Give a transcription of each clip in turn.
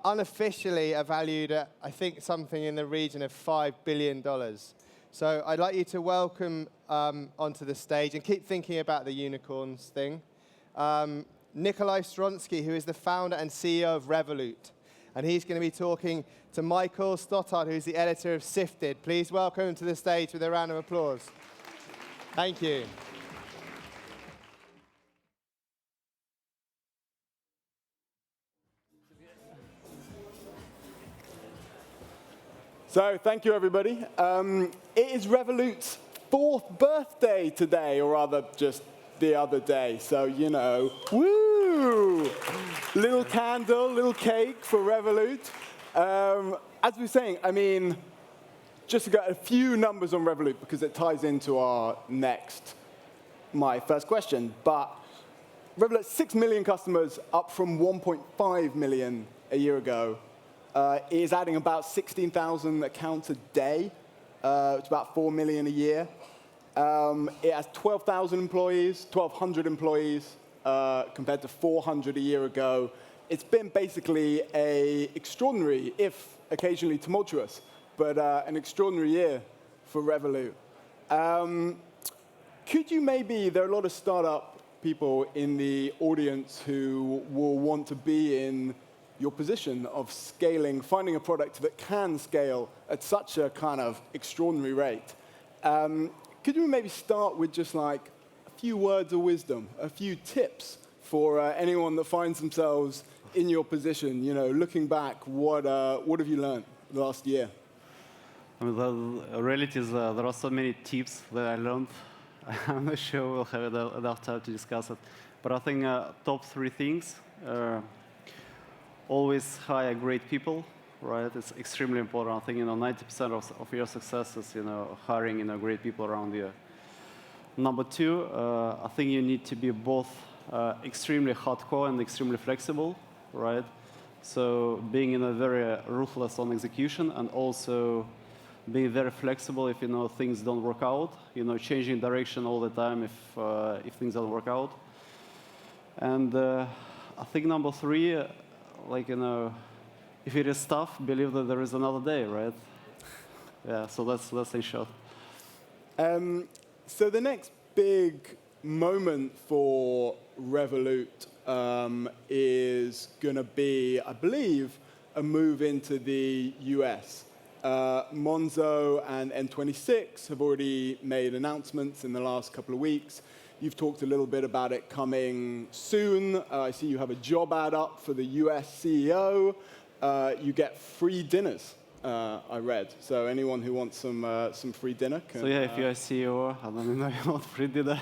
unofficially are valued at, I think, something in the region of $5 billion. So I'd like you to welcome onto the stage, and keep thinking about the unicorns thing, Nikolay Storonsky, who is the founder and CEO of Revolut. And he's going to be talking to Michael Stothard, who's the editor of Sifted. Please welcome him to the stage with a round of applause. Thank you. So, thank you, everybody. It is Revolut's 4th birthday today, or rather, just the other day. So, you know, woo! Little candle, little cake for Revolut. As we were saying, I mean, just to get a few numbers on Revolut, because it ties into my first question. But Revolut, 6 million customers, up from 1.5 million a year ago. Is adding about 16,000 accounts a day. It's about 4 million a year. It has 12,000 employees, 1,200 employees, compared to 400 a year ago. It's been basically an extraordinary, if occasionally tumultuous, but an extraordinary year for Revolut. Could you maybe, there are a lot of startup people in the audience who will want to be in your position of scaling, finding a product that can scale at such a kind of extraordinary rate. Could you maybe start with just like a few words of wisdom, a few tips for anyone that finds themselves in your position? You know, looking back, what have you learned last year? I mean, the reality is there are so many tips that I learned. I'm not sure we'll have enough time to discuss it. But I think top 3 things. Always hire great people, right? It's extremely important. I think 90% of your success is hiring great people around you. Number 2, I think you need to be both extremely hardcore and extremely flexible, right? So being very ruthless on execution, and also being very flexible if things don't work out. Changing direction all the time if things don't work out. And I think number 3. If it is tough, believe that there is another day, right? Yeah, so that's in short. So the next big moment for Revolut is going to be, I believe, a move into the US. Monzo and N26 have already made announcements in the last couple of weeks. You've talked a little bit about it coming soon. I see you have a job ad up for the US CEO. You get free dinners, I read. So anyone who wants some free dinner can... So yeah, if you're a CEO, I don't know you want free dinner.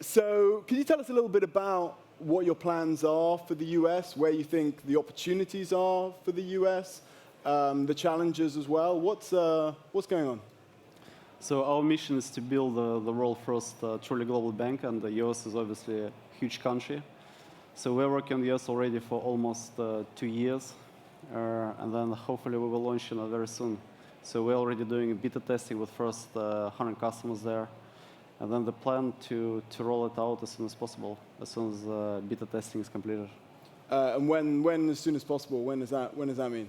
So can you tell us a little bit about what your plans are for the US, where you think the opportunities are for the US, the challenges as well? What's going on? So our mission is to build the world's first truly global bank, and the US is obviously a huge country. So we're working on the US already for almost 2 years, and then hopefully we will launch very soon. So we're already doing beta testing with first 100 customers there, and then the plan to roll it out as soon as possible, as soon as beta testing is completed. And when as soon as possible? When does that mean?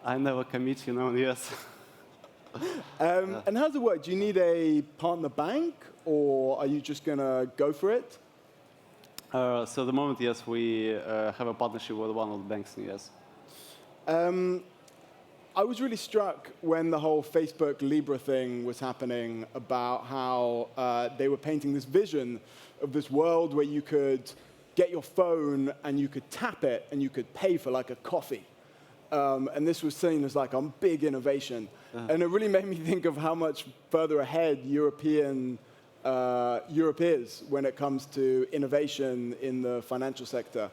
I never commit, yes. And how does it work? Do you need a partner bank, or are you just going to go for it? So at the moment, yes, we have a partnership with one of the banks in the US. I was really struck when the whole Facebook Libra thing was happening about how they were painting this vision of this world where you could get your phone and you could tap it and you could pay for like a coffee. And this was seen as like a big innovation. And it really made me think of how much further ahead Europe is when it comes to innovation in the financial sector.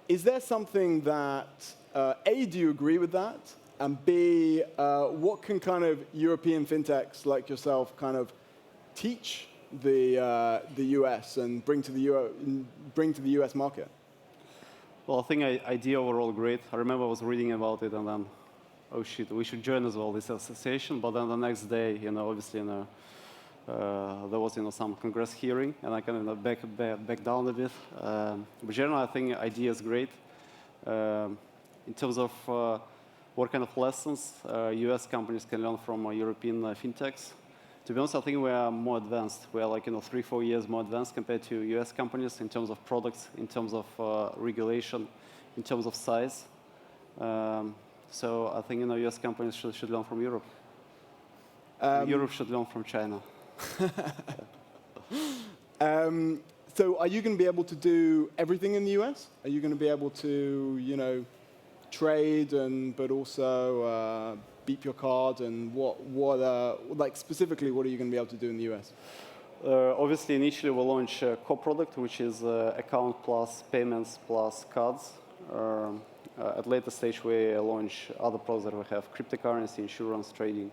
Is there something that, A, do you agree with that? And B, what can kind of European fintechs like yourself kind of teach the US and bring to the US market? Well, I think idea overall great. I remember I was reading about it and then, oh shit, we should join as well this association. But then the next day, obviously, There was some Congress hearing, and I kind of back down a bit. But generally, I think idea is great. In terms of what kind of lessons US companies can learn from European fintechs, to be honest, I think we are more advanced. We are like 3-4 years more advanced compared to US companies in terms of products, in terms of regulation, in terms of size. So I think US companies should learn from Europe. Europe should learn from China. So are you going to be able to do everything in the US? Are you going to be able to, trade but also beep your card? And like specifically, what are you going to be able to do in the US? Obviously, initially we'll launch a core product, which is account plus payments plus cards. At later stage, we launch other products that we have: cryptocurrency, insurance, trading.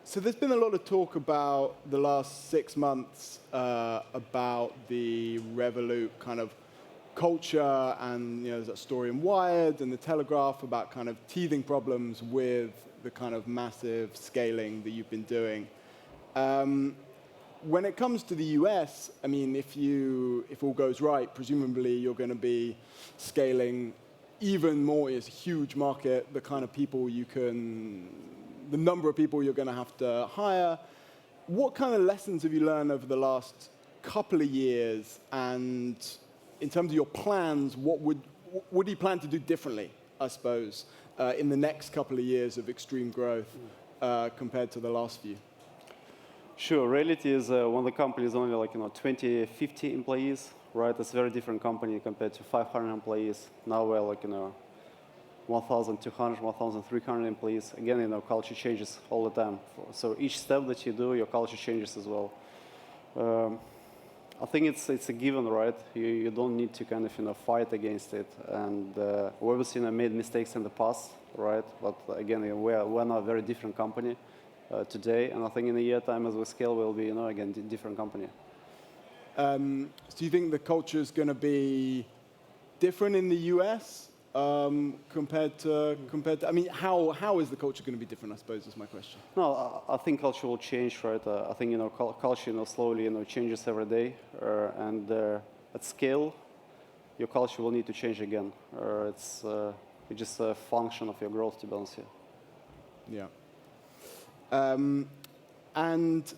So there's been a lot of talk about the last 6 months about the Revolut kind of culture, and there's that story in Wired and the Telegraph about kind of teething problems with the kind of massive scaling that you've been doing. When it comes to the US, I mean, if all goes right, presumably you're going to be scaling even more. It's a huge market. The kind of people the number of people you're going to have to hire. What kind of lessons have you learned over the last couple of years? And in terms of your plans, what do you plan to do differently, I suppose, in the next couple of years of extreme growth compared to the last few? Sure. Reality is when the company is only like 20, 50 employees, right? It's a very different company compared to 500 employees. Now we're like 1,200, 1,300 employees. Again, culture changes all the time. So each step that you do, your culture changes as well. I think it's a given, right? You don't need to kind of fight against it. And we obviously made mistakes in the past, right? But again, we're now a very different company today. And I think in a year time, as we scale, we'll be again a different company. So do you think the culture is going to be different in the US? Compared to, I mean, how is the culture going to be different, I suppose, is my question. No, I think culture will change, right? I think, culture, slowly, changes every day. And at scale, your culture will need to change again. It's just a function of your growth, to be honest here. Yeah. And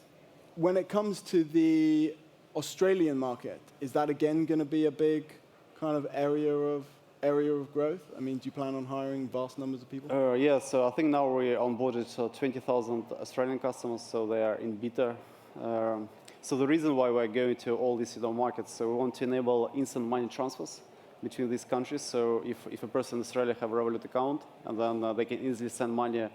when it comes to the Australian market, is that again going to be a big kind of area of growth? I mean, do you plan on hiring vast numbers of people? Yeah, so I think now we onboarded 20,000 Australian customers, so they are in beta. So the reason why we're going to all these markets, so we want to enable instant money transfers between these countries. So if a person in Australia have a Revolut account, and then they can easily send money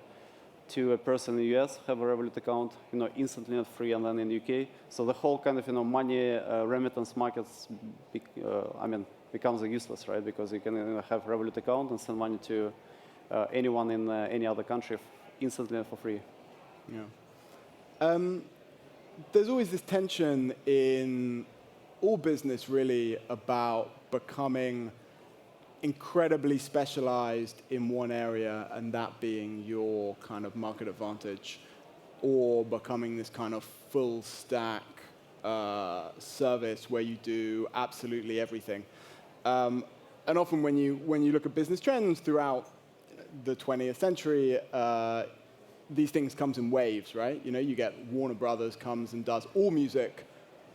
to a person in the US, have a Revolut account, instantly, not free, and then in the UK. So the whole kind of money remittance markets, becomes useless, right? Because you can have a Revolut account and send money to anyone in any other country instantly and for free. Yeah. There's always this tension in all business, really, about becoming incredibly specialized in one area, and that being your kind of market advantage, or becoming this kind of full stack service where you do absolutely everything. And often when you look at business trends throughout the 20th century, these things comes in waves, right? You get Warner Brothers comes and does all music,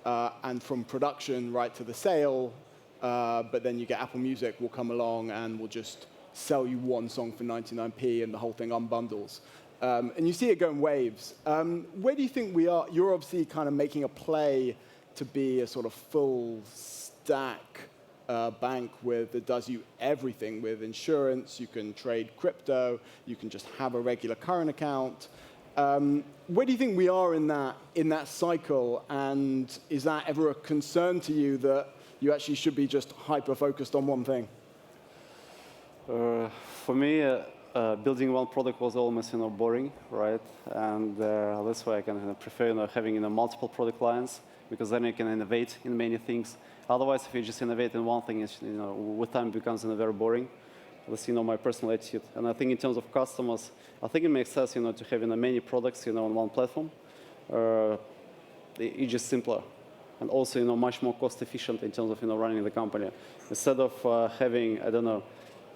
and from production right to the sale, but then you get Apple Music will come along and will just sell you one song for 99p and the whole thing unbundles. And you see it go in waves. Where do you think we are? You're obviously kind of making a play to be a sort of full stack bank that does you everything with insurance. You can trade crypto. You can just have a regular current account. Where do you think we are in that cycle? And is that ever a concern to you that you actually should be just hyper-focused on one thing? For me, building one product was almost boring, right? And that's why I kind of prefer having multiple product lines, because then you can innovate in many things. Otherwise, if you just innovate in one thing, with time it becomes very boring. That's my personal attitude. And I think in terms of customers, I think it makes sense to have many products on one platform. It's just simpler, and also much more cost efficient in terms of running the company. Instead of having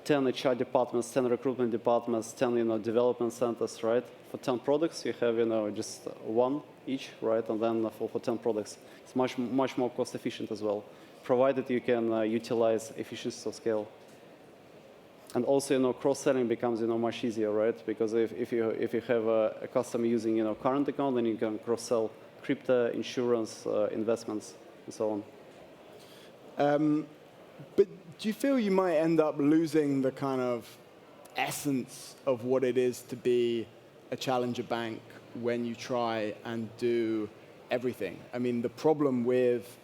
10 HR departments, 10 recruitment departments, 10 development centers, right? For 10 products, you have just one each, right? And then for 10 products, it's much more cost efficient as well, provided you can utilize efficiencies of scale. And also, cross-selling becomes much easier, right? Because if you have a customer using current account, then you can cross-sell crypto, insurance, investments, and so on. But do you feel you might end up losing the kind of essence of what it is to be a challenger bank when you try and do everything? I mean, the problem with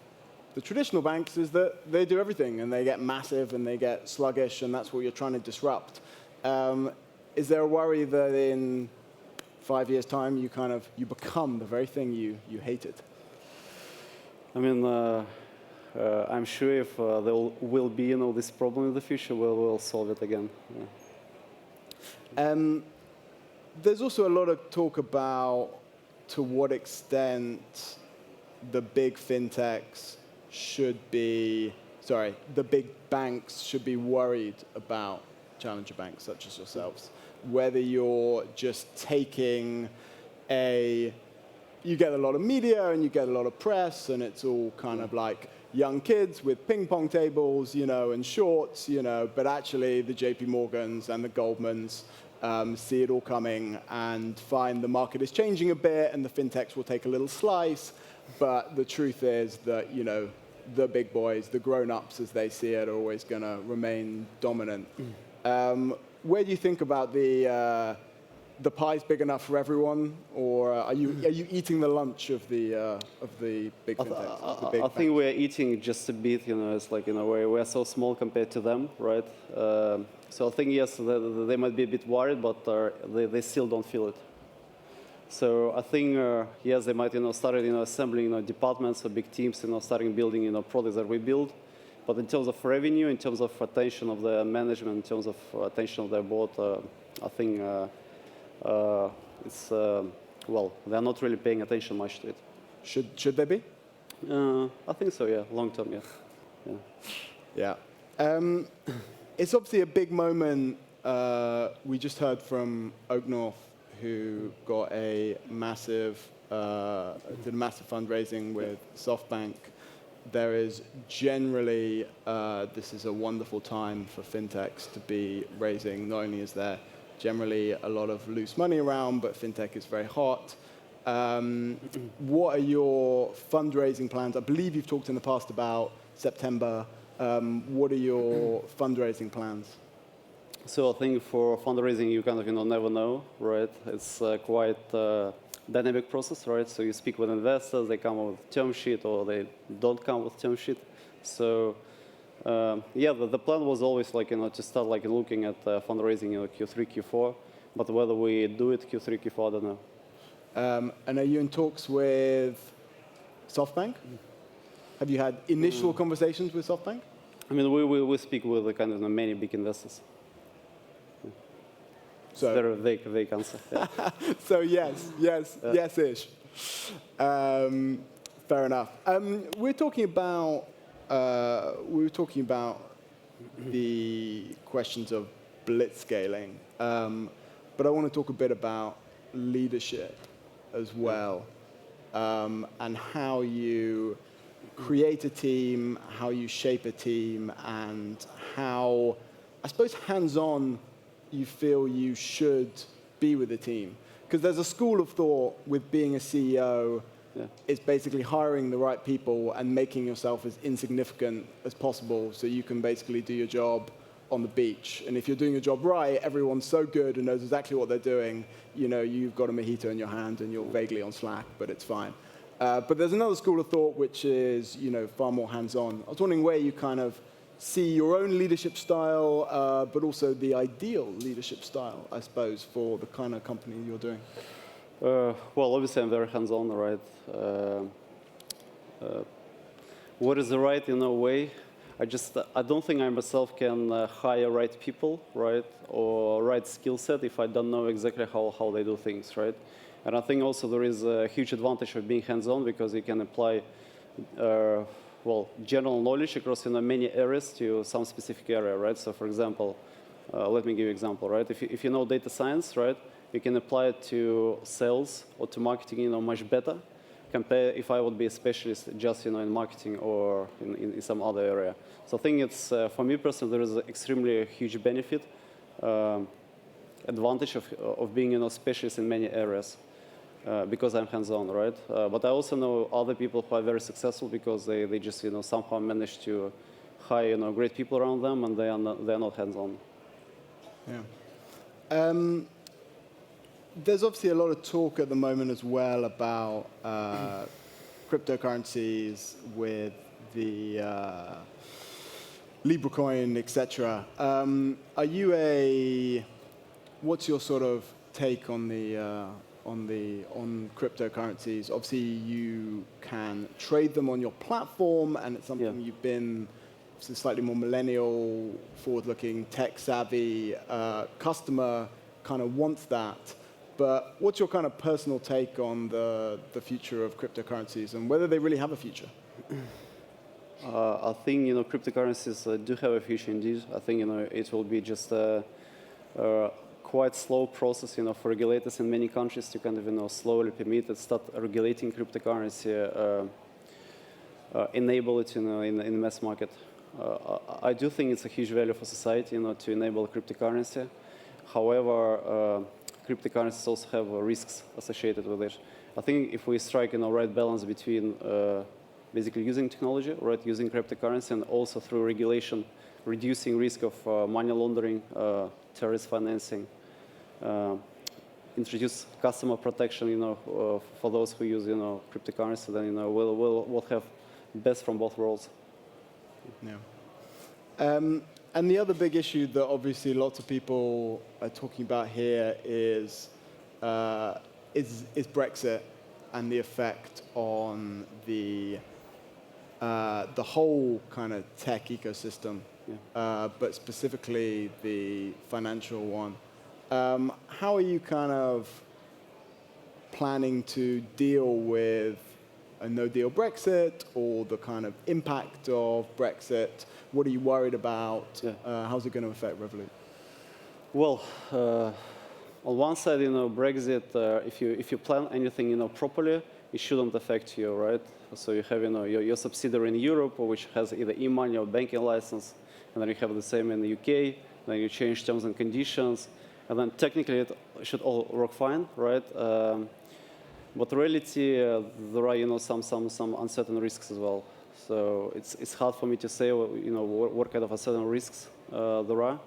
the traditional banks is that they do everything, and they get massive, and they get sluggish, and that's what you're trying to disrupt. Is there a worry that in 5 years' time you become the very thing you hated? I mean, I'm sure if there will be this problem in the future, we'll solve it again. Yeah. There's also a lot of talk about to what extent the big fintechs the big banks should be worried about challenger banks such as yourselves. Whether you're just taking you get a lot of media and you get a lot of press, and it's all kind of like young kids with ping pong tables, and shorts, but actually the JP Morgans and the Goldmans see it all coming and find the market is changing a bit, and the fintechs will take a little slice. But the truth is that, the big boys, the grown-ups as they see it, are always going to remain dominant. Where do you think about the pie's big enough for everyone, or are you eating the lunch of the big fintechs? I think we're eating just a bit. It's like we're so small compared to them, right? So I think yes, they might be a bit worried, but they still don't feel it. So I think yes, they might started assembling departments or big teams, starting building products that we build. But in terms of revenue, in terms of attention of the management, in terms of attention of their board, I think it's they're not really paying attention much to it. Should they be? I think so. Yeah, long term. Yeah. It's obviously a big moment. We just heard from Oak North, who got a massive fundraising with SoftBank. There is generally, this is a wonderful time for fintechs to be raising. Not only is there generally a lot of loose money around, but fintech is very hot. What are your fundraising plans? I believe you've talked in the past about September. What are your fundraising plans? So I think for fundraising, you kind of never know, right? It's quite dynamic process, right? So you speak with investors, they come with term sheet, or they don't come with term sheet. So the plan was always to start looking at fundraising Q3, Q4. But whether we do it Q3, Q4, I don't know. And are you in talks with SoftBank? Have you had initial conversations with SoftBank? I mean, we speak with many big investors. So very vague answer. Yeah. So yes-ish. Fair enough. We were talking about the questions of blitzscaling, but I want to talk a bit about leadership as well, and how you create a team, how you shape a team, and how, I suppose, hands-on you feel you should be with a team. Because there's a school of thought with being a CEO, it's basically hiring the right people and making yourself as insignificant as possible so you can basically do your job on the beach. And if you're doing your job right, everyone's so good and knows exactly what they're doing, you've got a mojito in your hand and you're vaguely on Slack, but it's fine. But there's another school of thought which is, far more hands-on. I was wondering where you kind of see your own leadership style, but also the ideal leadership style, I suppose, for the kind of company you're doing. Well, obviously, I'm very hands-on, right? What is the right, way? I don't think I myself can hire right people, right, or right skill set if I don't know exactly how they do things, right? And I think also there is a huge advantage of being hands-on because you can apply, general knowledge across many areas to some specific area, right? So for example, let me give you an example, right? If you know data science, right, you can apply it to sales or to marketing, much better compare if I would be a specialist just, in marketing or in some other area. So I think it's, for me personally, there is an extremely huge benefit, advantage of being, a specialist in many areas because I'm hands-on, right? But I also know other people who are very successful because they just, somehow manage to hire, great people around them and they're not hands-on. Yeah. There's obviously a lot of talk at the moment as well about cryptocurrencies with the Libra coin, etc. What's your sort of take on cryptocurrencies? Obviously, you can trade them on your platform, and it's something you've been slightly more millennial, forward-looking, tech-savvy customer kind of wants that. But what's your kind of personal take on the future of cryptocurrencies and whether they really have a future? I think cryptocurrencies do have a future indeed. I think it will be just a quite slow process for regulators in many countries to kind of slowly permit and start regulating cryptocurrency, enable it in the mass market. I do think it's a huge value for society to enable cryptocurrency. However, cryptocurrencies also have risks associated with it. I think if we strike right balance between basically using technology, right, using cryptocurrency, and also through regulation, reducing risk of money laundering, terrorist financing, introduce customer protection, for those who use cryptocurrency, then we'll have best from both worlds. Yeah. And the other big issue that obviously lots of people are talking about here is Brexit and the effect on the whole kind of tech ecosystem, but specifically the financial one. How are you kind of planning to deal with a no-deal Brexit or the kind of impact of Brexit? What are you worried about? How's it going to affect Revolut? Well, on one side, Brexit, if you plan anything, properly, it shouldn't affect you, right? So you have, your subsidiary in Europe, which has either e-money or banking license, and then you have the same in the UK. Then you change terms and conditions, and then technically it should all work fine, right? But in reality, there are, some uncertain risks as well. So it's hard for me to say, what kind of uncertain risks there are.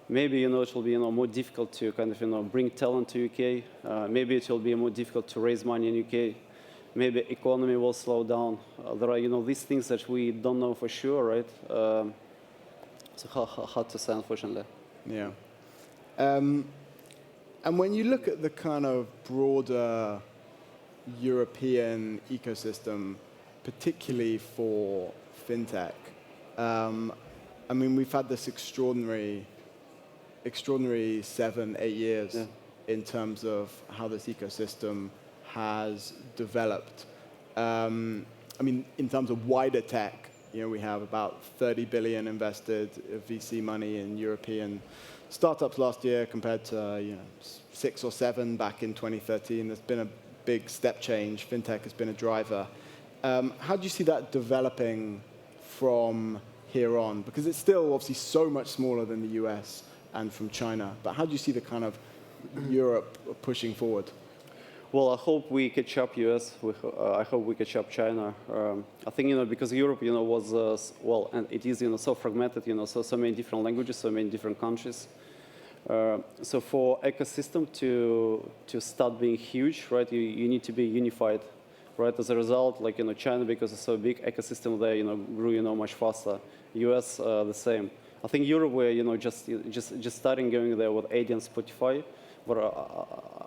Maybe, it will be, more difficult to kind of, bring talent to UK. Maybe it will be more difficult to raise money in UK. Maybe economy will slow down. There are, these things that we don't know for sure, right? So hard to say, unfortunately. Yeah. And when you look at the kind of broader European ecosystem, particularly for fintech, I mean, we've had this extraordinary 7-8 years in terms of how this ecosystem has developed. I mean, in terms of wider tech, we have about 30 billion invested VC money in European startups last year compared to 6 or 7 back in 2013. There's been a big step change. Fintech has been a driver. How do you see that developing from here on? Because it's still obviously so much smaller than the US and from China. But how do you see the kind of Europe pushing forward? Well, I hope we catch up US. I hope we catch up China. I think, because Europe, was, and it is, so fragmented, so many different languages, so many different countries. So for ecosystem to start being huge, right, you need to be unified, right? As a result, like, China, because it's so big, ecosystem there, grew, much faster. US, the same. I think Europe, we're, just starting going there with AD and Spotify, but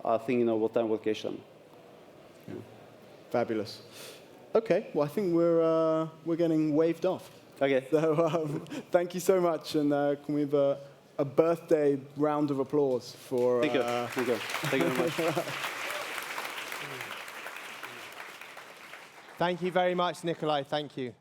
I think, what time will catch them. Yeah. Fabulous. Okay, well, I think we're getting waved off. Okay. So thank you so much, and can we have a birthday round of applause for... Thank you. Thank you. Thank you very much. Thank you very much, Nikolay. Thank you.